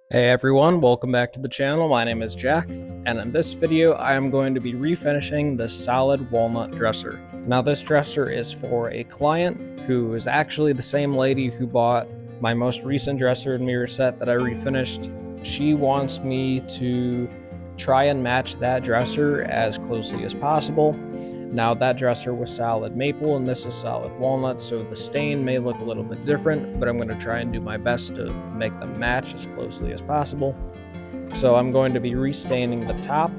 Hey everyone, welcome back to the channel. My name is Jack, and in this video I am going to be refinishing the solid walnut dresser. Now this dresser is for a client who is actually the same lady who bought my most recent dresser and mirror set that I refinished. She wants me to try and match that dresser as closely as possible. Now that dresser was solid maple and this is solid walnut, so the stain may look a little bit different, but I'm going to try and do my best to make them match as closely as possible. So I'm going to be restaining the top,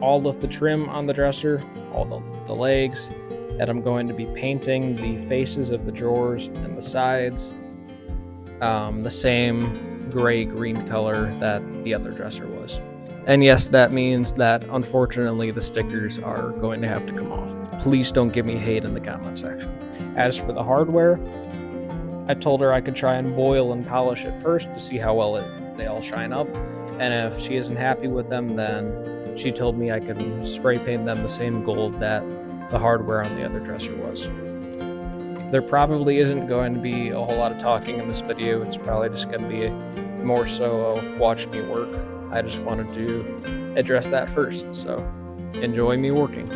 all of the trim on the dresser, all the legs, and I'm going to be painting the faces of the drawers and the sides the same gray-green color that the other dresser was. And yes, that means that unfortunately the stickers are going to have to come off. Please don't give me hate in the comment section. As for the hardware, I told her I could try and boil and polish it first to see how well they all shine up. And if she isn't happy with them, then she told me I could spray paint them the same gold that the hardware on the other dresser was. There probably isn't going to be a whole lot of talking in this video. It's probably just going to be more so watch me work. I just wanted to address that first, so enjoy me working.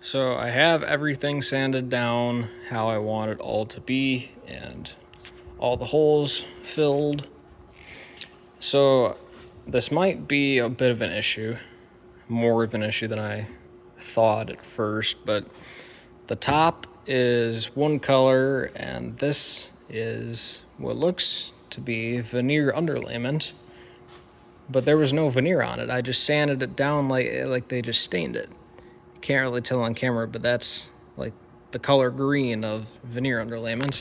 So I have everything sanded down how I want it all to be and all the holes filled. So this might be a bit of an issue, more of an issue than I thought at first, but the top is one color and this is what looks to be veneer underlayment, but there was no veneer on it. I just sanded it down like they just stained it. Can't really tell on camera, but that's like the color green of veneer underlayment.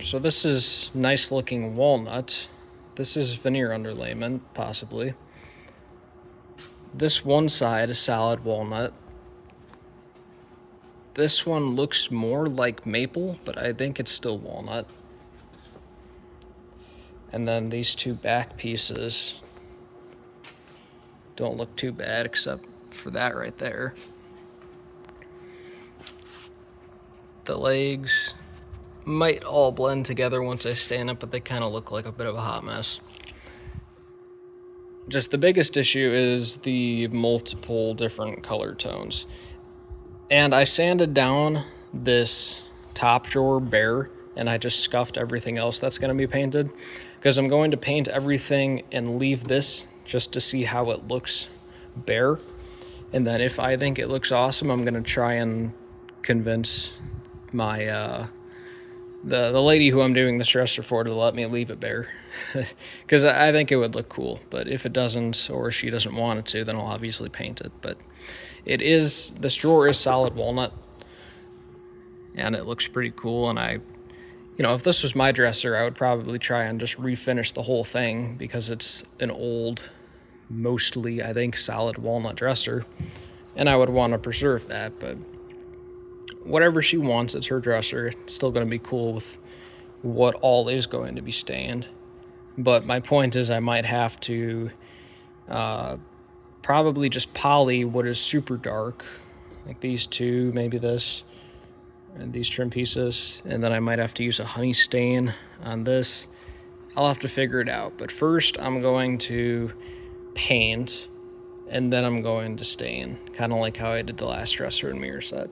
So this is nice looking walnut. This is veneer underlayment, possibly. This one side is solid walnut. This one looks more like maple, but I think it's still walnut. And then these two back pieces don't look too bad except for that right there. The legs might all blend together once I stand up, but they kind of look like a bit of a hot mess. Just the biggest issue is the multiple different color tones. And I sanded down this top drawer bare, and I just scuffed everything else that's going to be painted, because I'm going to paint everything and leave this just to see how it looks bare. And then if I think it looks awesome, I'm going to try and convince my the lady who I'm doing this dresser for to let me leave it bare, because I think it would look cool. But if it doesn't, or she doesn't want it to, then I'll obviously paint it. But this drawer is solid walnut, and it looks pretty cool. And if this was my dresser, I would probably try and just refinish the whole thing, because it's an old, mostly I think solid walnut dresser, and I would want to preserve that. But whatever she wants, it's her dresser. It's still going to be cool with what all is going to be stained. But my point is, I might have to probably just poly what is super dark, like these two, maybe this, and these trim pieces, and then I might have to use a honey stain on this. I'll have to figure it out. But first I'm going to paint, and then I'm going to stain, kind of like how I did the last dresser and mirror set.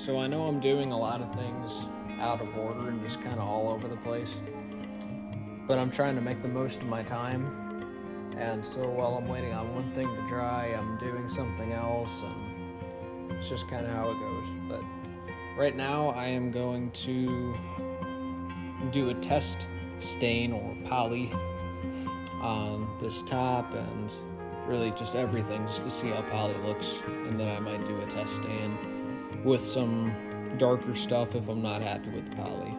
So I know I'm doing a lot of things out of order and just kind of all over the place, but I'm trying to make the most of my time. And so while I'm waiting on one thing to dry, I'm doing something else, and it's just kind of how it goes. But right now I am going to do a test stain or poly on this top and really just everything, just to see how poly looks, and then I might do a test stain with some darker stuff if I'm not happy with the poly.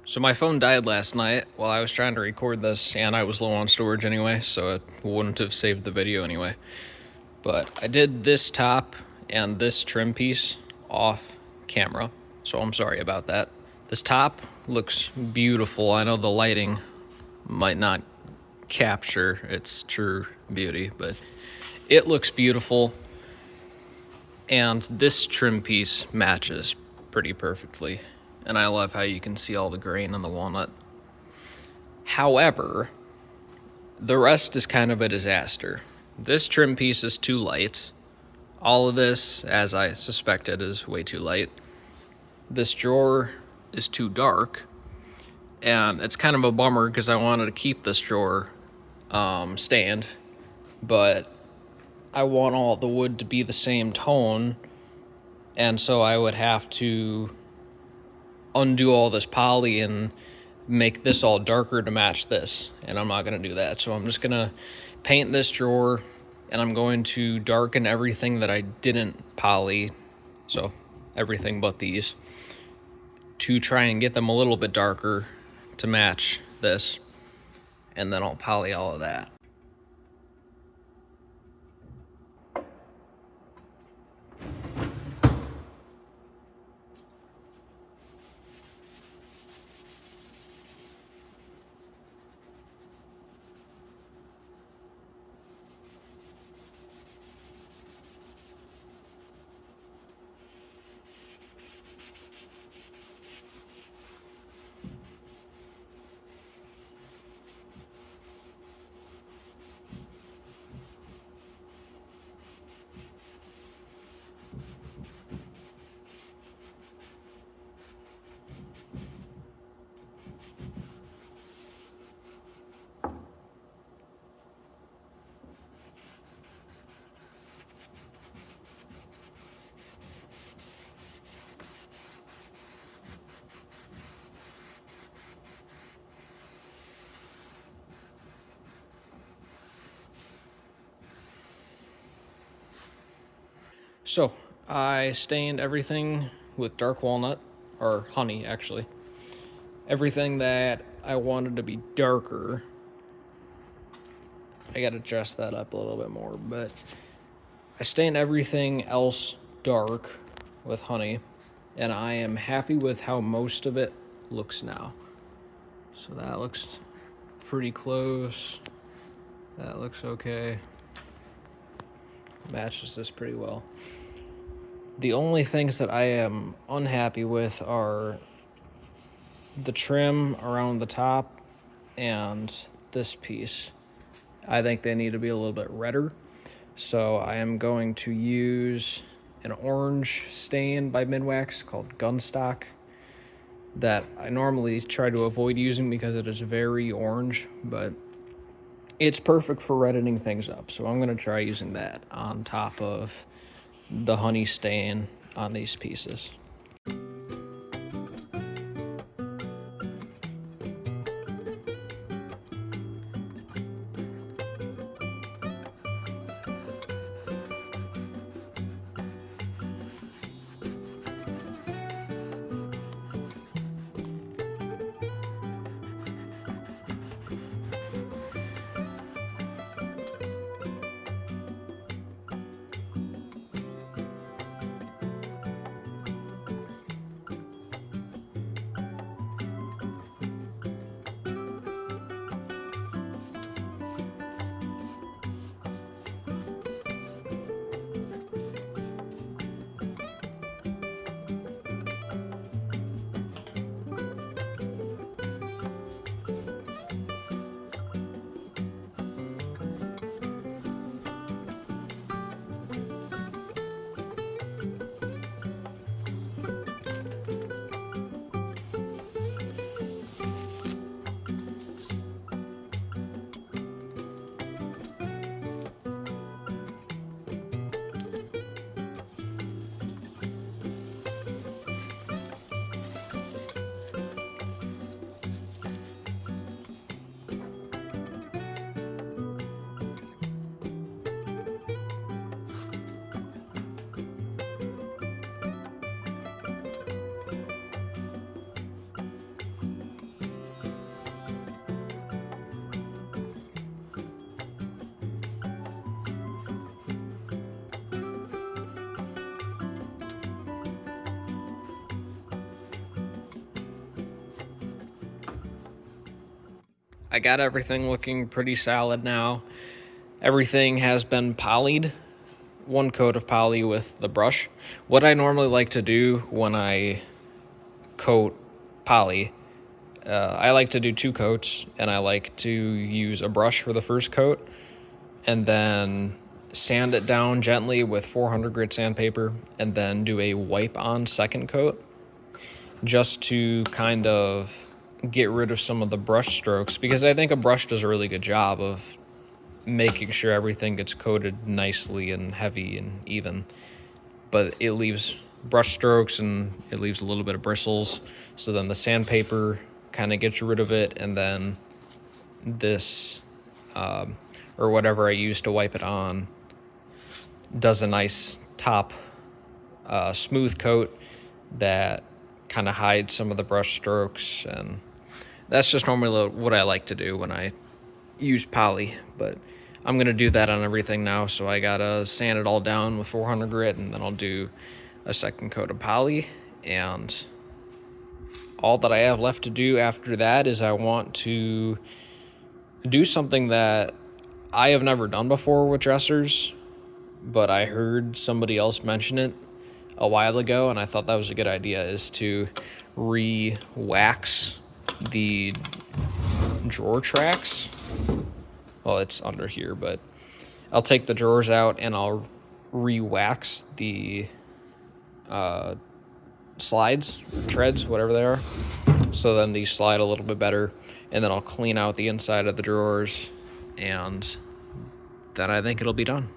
So my phone died last night while I was trying to record this, and I was low on storage anyway, so it wouldn't have saved the video anyway. But I did this top and this trim piece off camera, so I'm sorry about that. This top looks beautiful. I know the lighting might not capture its true beauty, but it looks beautiful. And this trim piece matches pretty perfectly. And I love how you can see all the grain on the walnut. However, the rest is kind of a disaster. This trim piece is too light. All of this, as I suspected, is way too light. This drawer is too dark. And it's kind of a bummer because I wanted to keep this drawer stained, but I want all the wood to be the same tone, and so I would have to undo all this poly and make this all darker to match this, and I'm not going to do that. So I'm just going to paint this drawer, and I'm going to darken everything that I didn't poly, so everything but these, to try and get them a little bit darker to match this, and then I'll poly all of that. So I stained everything with dark walnut, or honey actually. Everything that I wanted to be darker. I gotta dress that up a little bit more, but I stained everything else dark with honey, and I am happy with how most of it looks now. So that looks pretty close. That looks okay. Matches this pretty well. The only things that I am unhappy with are the trim around the top and this piece. I think they need to be a little bit redder. So I am going to use an orange stain by Minwax called Gunstock that I normally try to avoid using because it is very orange, but it's perfect for reddening things up. So I'm going to try using that on top of the honey stain on these pieces. I got everything looking pretty solid now. Everything has been polyed, one coat of poly with the brush. What I normally like to do when I coat poly, I like to do 2 coats, and I like to use a brush for the first coat and then sand it down gently with 400 grit sandpaper and then do a wipe on second coat just to kind of get rid of some of the brush strokes, because I think a brush does a really good job of making sure everything gets coated nicely and heavy and even, but it leaves brush strokes and it leaves a little bit of bristles. So then the sandpaper kind of gets rid of it, and then this or whatever I use to wipe it on does a nice top smooth coat that kind of hides some of the brush strokes. And that's just normally what I like to do when I use poly, but I'm gonna do that on everything now. So I gotta sand it all down with 400 grit, and then I'll do a second coat of poly. And all that I have left to do after that is I want to do something that I have never done before with dressers, but I heard somebody else mention it a while ago, and I thought that was a good idea, is to re-wax the drawer tracks. Well, it's under here, but I'll take the drawers out and I'll re-wax the slides, treads, whatever they are, so then these slide a little bit better. And then I'll clean out the inside of the drawers, and then I think it'll be done.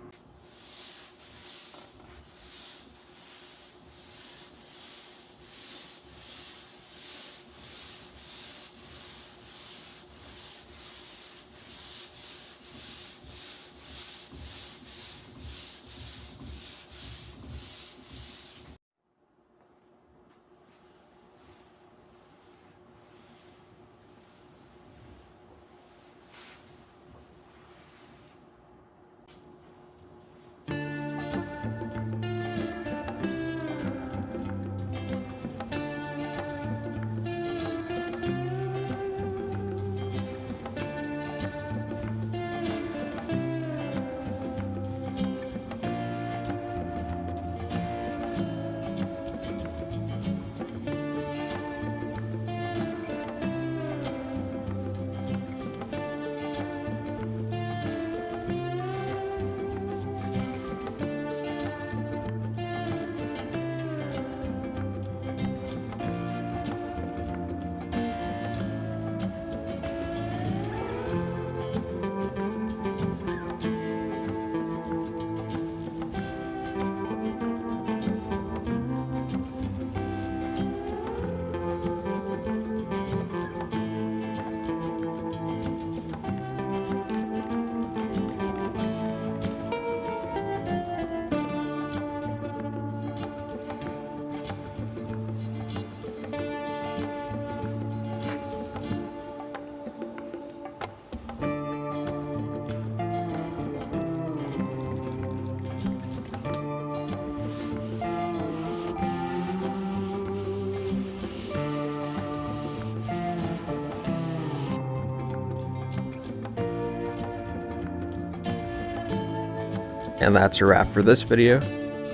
And that's a wrap for this video.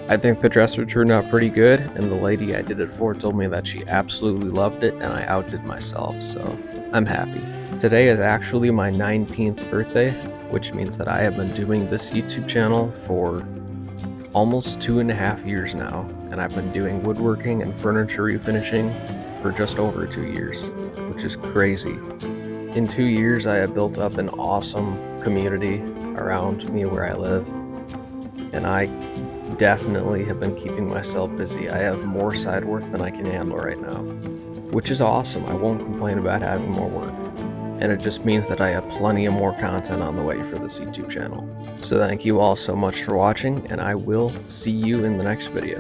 I think the dresser turned out pretty good, and the lady I did it for told me that she absolutely loved it, and I outdid myself, so I'm happy. Today is actually my 19th birthday, which means that I have been doing this YouTube channel for almost 2.5 years now, and I've been doing woodworking and furniture refinishing for just over 2 years, which is crazy. In 2 years, I have built up an awesome community around me where I live, and I definitely have been keeping myself busy. I have more side work than I can handle right now, which is awesome. I won't complain about having more work, and it just means that I have plenty of more content on the way for this YouTube channel. So thank you all so much for watching, and I will see you in the next video.